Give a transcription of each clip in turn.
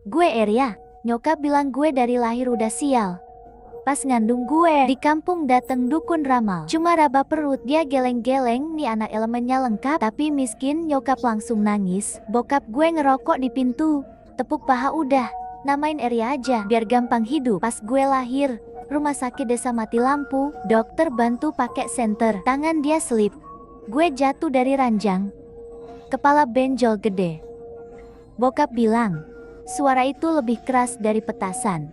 Gue Eria. Nyokap bilang gue dari lahir udah sial. Pas ngandung gue, di kampung dateng dukun ramal. Cuma raba perut, dia geleng-geleng, nih anak elemennya lengkap. Tapi miskin, nyokap langsung nangis. Bokap gue ngerokok di pintu. Tepuk paha udah, namain Eria aja, biar gampang hidup. Pas gue lahir, rumah sakit desa mati lampu. Dokter bantu pakai senter, tangan dia selip. Gue jatuh dari ranjang. Kepala benjol gede. Bokap bilang, suara itu lebih keras dari petasan.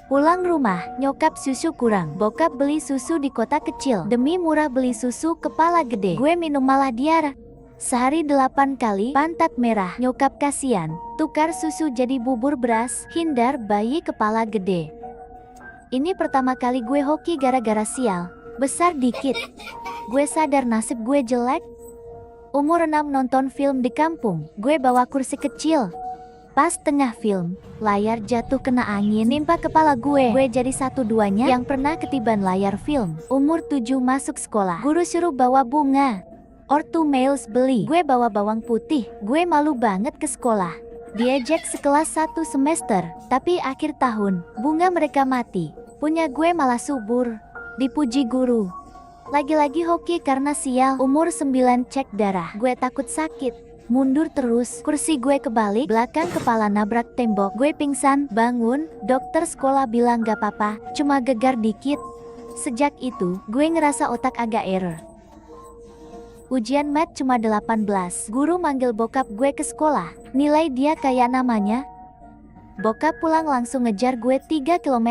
Pulang rumah, nyokap susu kurang. Bokap beli susu di kota kecil. Demi murah beli susu kepala gede. Gue minum malah diarah. Sehari 8 kali, pantat merah. Nyokap kasihan, tukar susu jadi bubur beras. Hindar bayi kepala gede. Ini pertama kali gue hoki gara-gara sial. Besar dikit. Gue sadar nasib gue jelek. Umur 6 nonton film di kampung. Gue bawa kursi kecil. Pas tengah film, layar jatuh kena angin nimpa kepala gue. Gue jadi satu-duanya yang pernah ketiban layar film. Umur 7 masuk sekolah. Guru suruh bawa bunga. Ortu males beli. Gue bawa bawang putih. Gue malu banget ke sekolah. Diejek sekelas 1 semester. Tapi akhir tahun, bunga mereka mati. Punya gue malah subur. Dipuji guru. Lagi-lagi hoki karena sial. Umur 9 cek darah. Gue takut sakit. Mundur terus, kursi gue kebalik, belakang kepala nabrak tembok. Gue pingsan, bangun, dokter sekolah bilang gak apa-apa, cuma gegar dikit. Sejak itu, gue ngerasa otak agak error. Ujian math cuma 18. Guru manggil bokap gue ke sekolah, nilai dia kayak namanya. Bokap pulang langsung ngejar gue 3 km.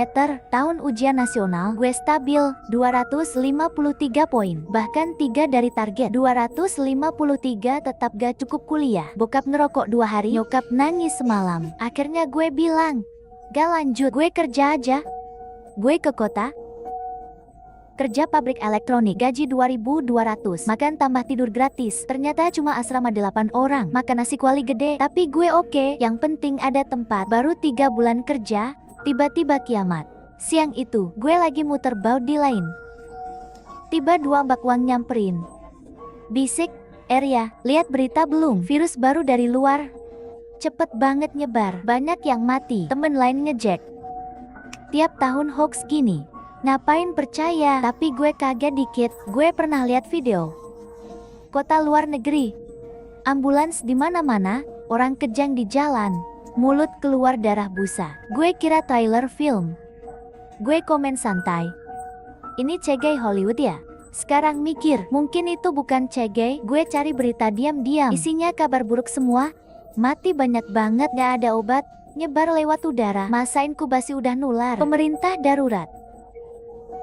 Tahun ujian nasional gue stabil 253 poin. Bahkan 3 dari target 253 tetap gak cukup kuliah. Bokap ngerokok 2 hari, nyokap nangis semalam. Akhirnya gue bilang, gak lanjut, gue kerja aja. Gue ke kota. Kerja pabrik elektronik, gaji 2.200, makan tambah tidur gratis. Ternyata cuma asrama 8 orang, makan nasi kuali gede. Tapi gue oke, yang penting ada tempat. Baru 3 bulan kerja, tiba-tiba kiamat. Siang itu, gue lagi muter baut di lain. Tiba 2 mbak Wang nyamperin. Bisik, Eria, lihat berita belum? Virus baru dari luar. Cepet banget nyebar, banyak yang mati. Temen lain ngejek. Tiap tahun hoax gini. Ngapain percaya? Tapi gue kaget dikit. Gue pernah lihat video. Kota luar negeri. Ambulans di mana-mana, orang kejang di jalan, mulut keluar darah busa. Gue kira trailer film. Gue komen santai. Ini cegai Hollywood ya? Sekarang mikir, mungkin itu bukan cegai. Gue cari berita diam-diam. Isinya kabar buruk semua. Mati banyak banget, gak ada obat. Nyebar lewat udara. Masa inkubasi udah nular. Pemerintah darurat.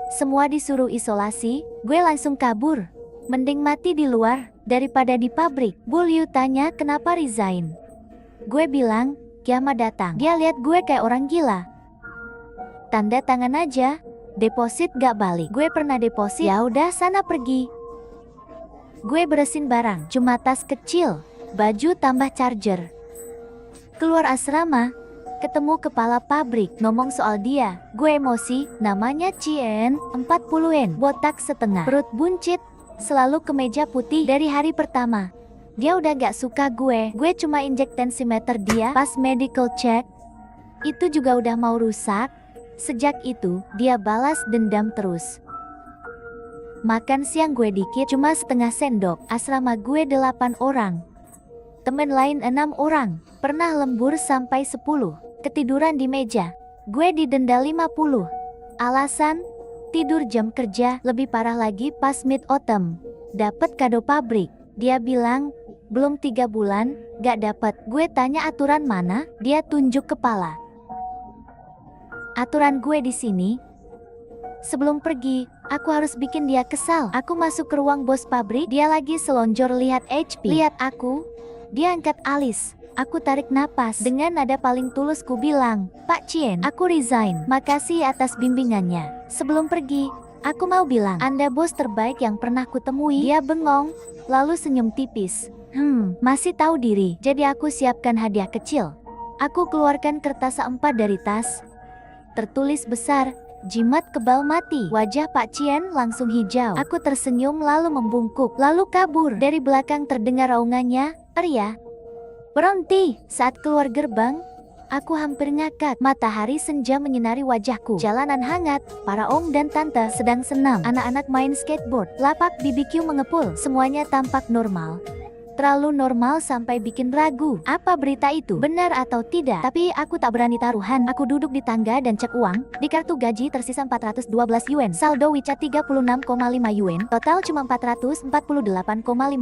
Semua disuruh isolasi, gue langsung kabur. Mending mati di luar, daripada di pabrik. Bulyu tanya kenapa resign. Gue bilang, kiamat datang. Dia lihat gue kayak orang gila. Tanda tangan aja, deposit gak balik. Gue pernah deposit, ya udah sana pergi. Gue beresin barang, cuma tas kecil, baju tambah charger. Keluar asrama, ketemu kepala pabrik, ngomong soal dia. Gue emosi, namanya Cien, 40-en, botak setengah, perut buncit, selalu kemeja putih dari hari pertama. Dia udah gak suka gue cuma injek tensimeter dia pas medical check. Itu juga udah mau rusak. Sejak itu, dia balas dendam terus. Makan siang gue dikit, cuma setengah sendok. Asrama gue 8 orang. Temen lain 6 orang. Pernah lembur sampai 10. Ketiduran di meja. Gue didenda 50. Alasan? Tidur jam kerja. Lebih parah lagi pas mid autumn. Dapet kado pabrik. Dia bilang, belum 3 bulan, gak dapet. Gue tanya aturan mana? Dia tunjuk kepala. Aturan gue di sini. Sebelum pergi, aku harus bikin dia kesal. Aku masuk ke ruang bos pabrik. Dia lagi selonjor lihat HP. Lihat aku. Dia angkat alis. Aku tarik napas. Dengan nada paling tulus ku bilang, Pak Cien, aku resign. Makasih atas bimbingannya. Sebelum pergi, aku mau bilang, Anda bos terbaik yang pernah kutemui. Dia bengong, lalu senyum tipis. Masih tahu diri. Jadi aku siapkan hadiah kecil. Aku keluarkan kertas A4 dari tas. Tertulis besar, jimat kebal mati. Wajah Pak Cien langsung hijau. Aku tersenyum lalu membungkuk, lalu kabur. Dari belakang terdengar raungannya, Eria, berhenti. Saat keluar gerbang, Aku hampir ngakak. Matahari senja menyinari wajahku. Jalanan hangat, para om dan tante sedang senam. Anak-anak main skateboard, lapak BBQ mengepul. Semuanya tampak normal. Terlalu normal sampai bikin ragu. Apa berita itu benar atau tidak? Tapi aku tak berani taruhan. Aku duduk di tangga dan cek uang. Di kartu gaji tersisa 412 yuan. Saldo WeChat 36,5 yuan. Total cuma 448,5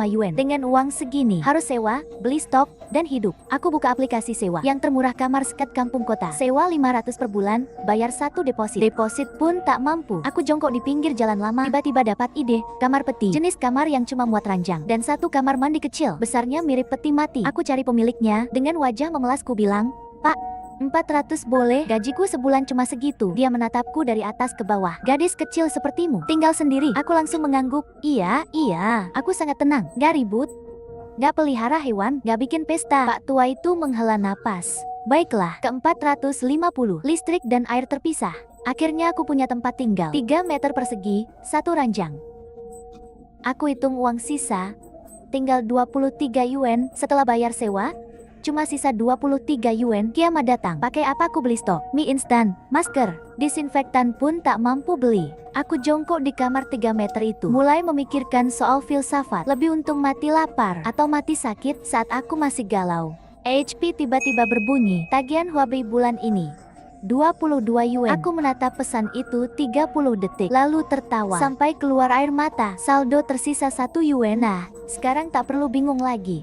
yuan. Dengan uang segini, harus sewa, beli stok, dan hidup. Aku buka aplikasi sewa. Yang termurah kamar sekat kampung kota. Sewa 500 per bulan, bayar 1 deposit. Deposit pun tak mampu. Aku jongkok di pinggir jalan lama. Tiba-tiba dapat ide. Kamar peti. Jenis kamar yang cuma muat ranjang. Dan satu kamar mandi kecil. Besarnya mirip peti mati. Aku cari pemiliknya. Dengan wajah memelasku bilang, "Pak, 400 boleh? Gajiku sebulan cuma segitu." Dia menatapku dari atas ke bawah. "Gadis kecil sepertimu, tinggal sendiri?" Aku langsung mengangguk. Iya. Aku sangat tenang. Gak ribut. Gak pelihara hewan. Gak bikin pesta." Pak tua itu menghela napas. "Baiklah, ke 450. Listrik dan air terpisah. Akhirnya aku punya tempat tinggal. 3 meter persegi, 1 ranjang." Aku hitung uang sisa. Tinggal 23 yuan. Setelah bayar sewa, cuma sisa 23 yuan. Kiamat datang. Pakai apa aku beli stok? Mie instan, masker, disinfektan pun tak mampu beli. Aku jongkok di kamar 3 meter itu, mulai memikirkan soal filsafat. Lebih untung mati lapar atau mati sakit saat aku masih galau. HP tiba-tiba berbunyi. Tagihan Huawei bulan ini 22 yuan. Aku menatap pesan itu 30 detik, lalu tertawa sampai keluar air mata. Saldo tersisa 1 yuan. Nah, sekarang tak perlu bingung lagi.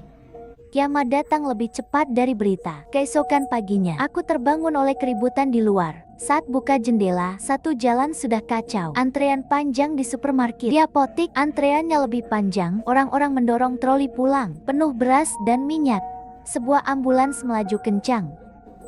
Kiamat datang lebih cepat dari berita. Keesokan paginya, aku terbangun oleh keributan di luar. Saat buka jendela, satu jalan sudah kacau. Antrean panjang di supermarket. Di apotik, antreannya lebih panjang. Orang-orang mendorong troli pulang, penuh beras dan minyak. Sebuah ambulans melaju kencang.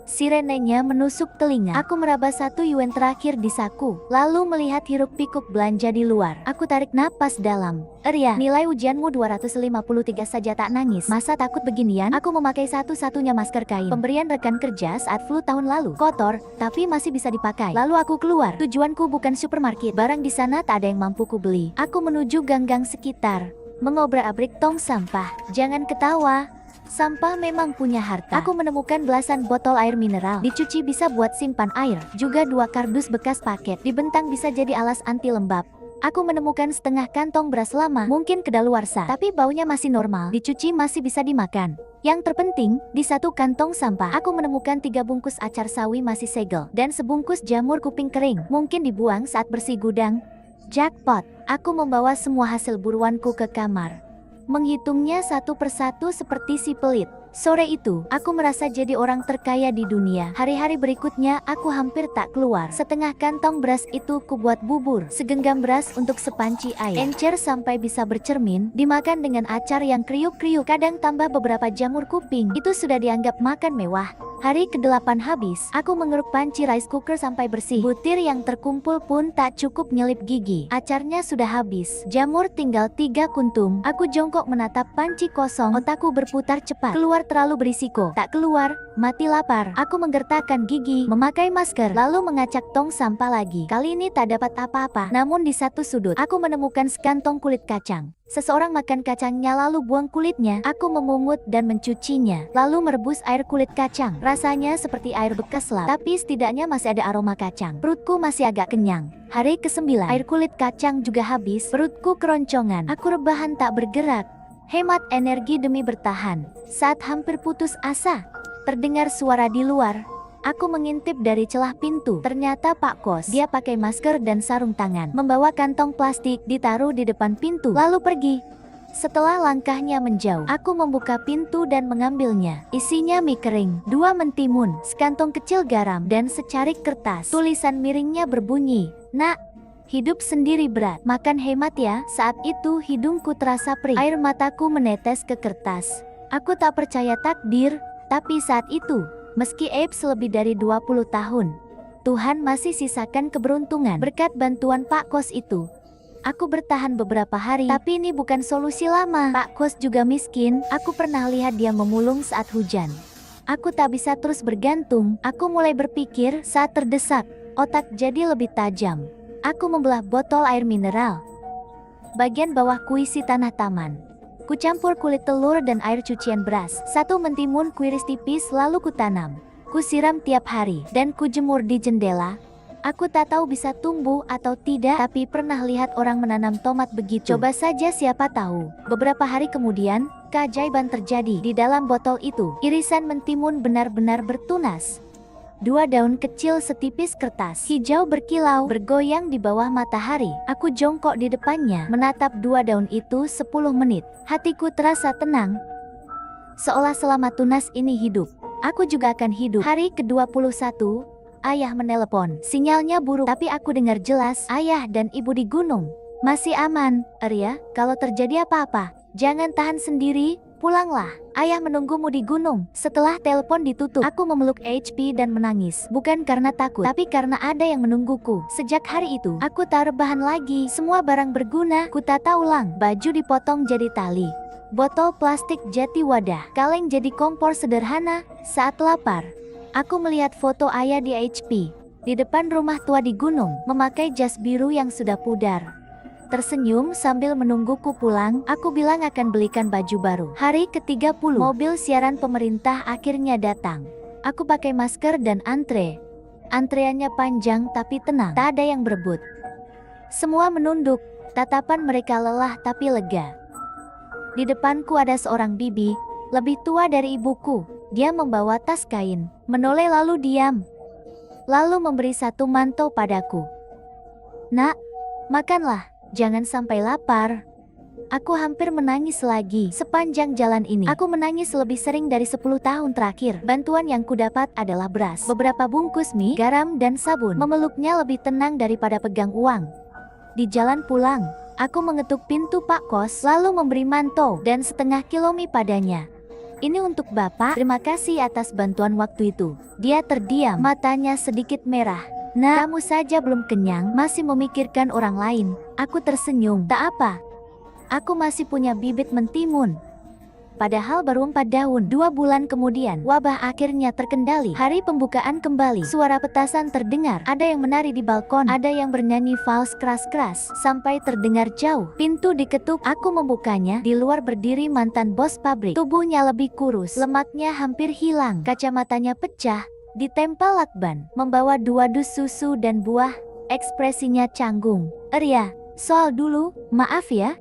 Sirenenya menusuk telinga. Aku meraba 1 yuan terakhir di saku, lalu melihat hiruk-pikuk belanja di luar. Aku tarik napas dalam. "Ria, nilai ujianmu 253 saja tak nangis. Masa takut beginian?" Aku memakai satu-satunya masker kain pemberian rekan kerja saat flu tahun lalu. Kotor, tapi masih bisa dipakai. Lalu aku keluar. Tujuanku bukan supermarket. Barang di sana tak ada yang mampu ku beli. Aku menuju gang-gang sekitar, mengobrak-abrik tong sampah. Jangan ketawa. Sampah memang punya harta. Aku menemukan belasan botol air mineral. Dicuci bisa buat simpan air. Juga 2 kardus bekas paket. Dibentang bisa jadi alas anti lembab. Aku menemukan setengah kantong beras lama. Mungkin kedaluarsa, tapi baunya masih normal. Dicuci masih bisa dimakan. Yang terpenting, di satu kantong sampah, aku menemukan 3 bungkus acar sawi masih segel. Dan sebungkus jamur kuping kering. Mungkin dibuang saat bersih gudang. Jackpot. Aku membawa semua hasil buruanku ke kamar, menghitungnya satu persatu seperti si pelit. Sore itu, aku merasa jadi orang terkaya di dunia. Hari-hari berikutnya, aku hampir tak keluar. Setengah kantong beras itu kubuat bubur. Segenggam beras untuk sepanci air. Encer sampai bisa bercermin. Dimakan dengan acar yang kriuk-kriuk. Kadang tambah beberapa jamur kuping. Itu sudah dianggap makan mewah. Hari ke-8 habis. Aku mengeruk panci rice cooker sampai bersih. Butir yang terkumpul pun tak cukup nyelip gigi. Acarnya sudah habis. Jamur tinggal 3 kuntum. Aku jongkok menatap panci kosong. Otakku berputar cepat. Keluar terlalu berisiko. Tak keluar, mati lapar. Aku menggertakkan gigi, memakai masker, lalu mengacak tong sampah lagi. Kali ini tak dapat apa-apa. Namun di satu sudut, aku menemukan sekantong kulit kacang. Seseorang makan kacangnya lalu buang kulitnya. Aku memungut dan mencucinya, lalu merebus air kulit kacang. Rasanya seperti air bekas lap, tapi setidaknya masih ada aroma kacang. Perutku masih agak kenyang. Hari ke-9, air kulit kacang juga habis. Perutku keroncongan. Aku rebahan tak bergerak. Hemat energi demi bertahan. Saat hampir putus asa, terdengar suara di luar. Aku mengintip dari celah pintu. Ternyata Pak Kos. Dia pakai masker dan sarung tangan. Membawa kantong plastik, ditaruh di depan pintu, lalu pergi. Setelah langkahnya menjauh, aku membuka pintu dan mengambilnya. Isinya mie kering, 2 mentimun, sekantong kecil garam, dan secarik kertas. Tulisan miringnya berbunyi, "Nak, hidup sendiri berat, makan hemat ya." Saat itu hidungku terasa perih. Air mataku menetes ke kertas. Aku tak percaya takdir, tapi saat itu, meski Apes lebih dari 20 tahun, Tuhan masih sisakan keberuntungan. Berkat bantuan Pak Kos itu, aku bertahan beberapa hari. Tapi ini bukan solusi lama. Pak Kos juga miskin. Aku pernah lihat dia memulung saat hujan. Aku tak bisa terus bergantung. Aku mulai berpikir saat terdesak. Otak jadi lebih tajam. Aku membelah botol air mineral. Bagian bawah kuisi tanah taman. Kucampur kulit telur dan air cucian beras. 1 mentimun kuiris tipis lalu kutanam. Ku siram tiap hari, dan ku jemur di jendela. Aku tak tahu bisa tumbuh atau tidak, tapi pernah lihat orang menanam tomat begitu. Coba saja siapa tahu. Beberapa hari kemudian, keajaiban terjadi. Di dalam botol itu, irisan mentimun benar-benar bertunas. 2 daun kecil setipis kertas, hijau berkilau, bergoyang di bawah matahari. Aku jongkok di depannya, menatap 2 daun itu 10 menit. Hatiku terasa tenang, seolah selama tunas ini hidup, aku juga akan hidup. Hari ke-21, ayah menelepon. Sinyalnya buruk, tapi aku dengar jelas. Ayah dan ibu di gunung. Masih aman, Arya. Kalau terjadi apa-apa, jangan tahan sendiri, pulanglah. Ayah menunggumu di gunung. Setelah telepon ditutup, aku memeluk HP dan menangis. Bukan karena takut, tapi karena ada yang menungguku. Sejak hari itu, aku tak rebahan lagi. Semua barang berguna, ku tata ulang. Baju dipotong jadi tali. Botol plastik jadi wadah. Kaleng jadi kompor sederhana saat lapar. Aku melihat foto ayah di HP, di depan rumah tua di gunung, memakai jas biru yang sudah pudar. Tersenyum sambil menungguku pulang, aku bilang akan belikan baju baru. Hari ke-30, mobil siaran pemerintah akhirnya datang. Aku pakai masker dan antre. Antreannya panjang tapi tenang, tak ada yang berebut. Semua menunduk, tatapan mereka lelah tapi lega. Di depanku ada seorang bibi, lebih tua dari ibuku. Dia membawa tas kain, menoleh lalu diam. Lalu memberi satu mantau padaku. Nak, makanlah, jangan sampai lapar. Aku hampir menangis lagi. Sepanjang jalan ini, aku menangis lebih sering dari 10 tahun terakhir. Bantuan yang kudapat adalah beras, beberapa bungkus mie, garam dan sabun. Memeluknya lebih tenang daripada pegang uang. Di jalan pulang, aku mengetuk pintu Pak Kos, lalu memberi mantau dan setengah kilo mie padanya. Ini untuk Bapak, terima kasih atas bantuan waktu itu. Dia terdiam, matanya sedikit merah. Nah, kamu saja belum kenyang, masih memikirkan orang lain. Aku tersenyum, tak apa. Aku masih punya bibit mentimun. Padahal baru 4 daun. 2 bulan kemudian, wabah akhirnya terkendali. Hari pembukaan kembali. Suara petasan terdengar. Ada yang menari di balkon. Ada yang bernyanyi vals keras-keras. Sampai terdengar jauh. Pintu diketuk. Aku membukanya. Di luar berdiri mantan bos pabrik. Tubuhnya lebih kurus. Lemaknya hampir hilang. Kacamatanya pecah. Ditempel lakban. Membawa 2 dus susu dan buah. Ekspresinya canggung. Arya, soal dulu, maaf ya.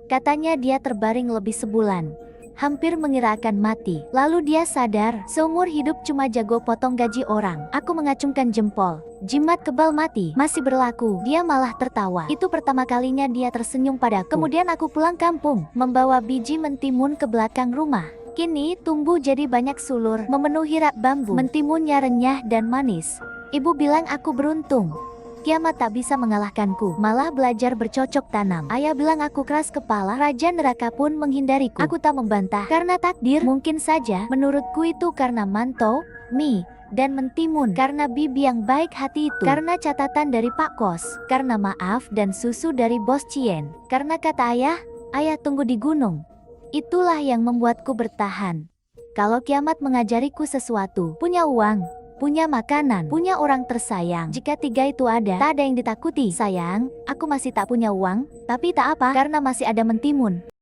Katanya dia terbaring lebih sebulan. Hampir mengira akan mati. Lalu dia sadar, seumur hidup cuma jago potong gaji orang. Aku mengacungkan jempol. Jimat kebal mati masih berlaku. Dia malah tertawa. Itu pertama kalinya dia tersenyum padaku. Kemudian aku pulang kampung, membawa biji mentimun ke belakang rumah. Kini tumbuh jadi banyak sulur, memenuhi rak bambu. Mentimunnya renyah dan manis. Ibu bilang aku beruntung. Kiamat tak bisa mengalahkanku, malah belajar bercocok tanam. Ayah bilang aku keras kepala, raja neraka pun menghindariku. Aku tak membantah, karena takdir. Mungkin saja, menurutku itu karena mantau, mie, dan mentimun. Karena bibi yang baik hati itu. Karena catatan dari Pak Kos. Karena maaf dan susu dari Bos Cien. Karena kata ayah, ayah tunggu di gunung. Itulah yang membuatku bertahan. Kalau kiamat mengajariku sesuatu, punya uang, punya makanan, punya orang tersayang. Jika 3 itu ada, tak ada yang ditakuti. Sayang, aku masih tak punya uang, tapi tak apa, karena masih ada mentimun.